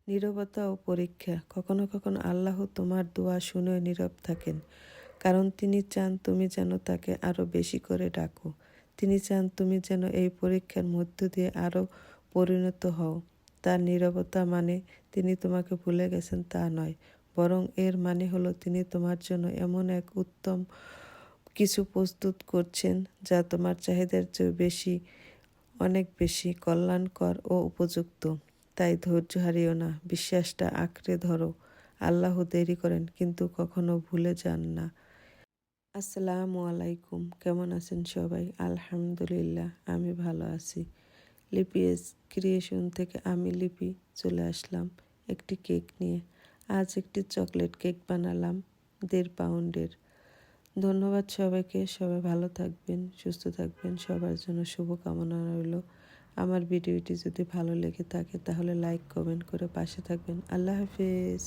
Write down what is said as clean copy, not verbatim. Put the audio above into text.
নীরবতা ও পরীক্ষা। কখনো কখনো আল্লাহ তোমার দোয়া শুনেও নীরব থাকেন, কারণ তিনি চান তুমি যেন তাকে আরও বেশি করে ডাকো। তিনি চান তুমি যেন এই পরীক্ষার মধ্য দিয়ে আরও পরিণত হও। তার নীরবতা মানে তিনি তোমাকে ভুলে গেছেন তা নয়, বরং এর মানে হলো তিনি তোমার জন্য এমন এক উত্তম কিছু প্রস্তুত করছেন যা তোমার চাহিদার চেয়ে বেশি, অনেক বেশি কল্যাণকর ও উপযুক্ত। তাই ধৈর্য হারিও না, বিশ্বাসটা আঁকড়ে ধরো। আল্লাহ দেরি করেন কিন্তু কখনো ভুলে যান না। আসসালামু আলাইকুম, কেমন আছেন সবাই? আলহামদুলিল্লাহ, আমি ভালো আছি। লিপিএস ক্রিয়েশন থেকে আমি লিপি চলে আসলাম একটি কেক নিয়ে। আজ একটি চকলেট কেক বানালাম 1.5 পাউন্ডের। ধন্যবাদ সবাইকে। সবাই ভালো থাকবেন, সুস্থ থাকবেন। সবার জন্য শুভকামনা রইল। আমার ভিডিওটি যদি ভালো লেগে থাকে তাহলে লাইক কমেন্ট করে পাশে থাকবেন। আল্লাহ হাফেজ।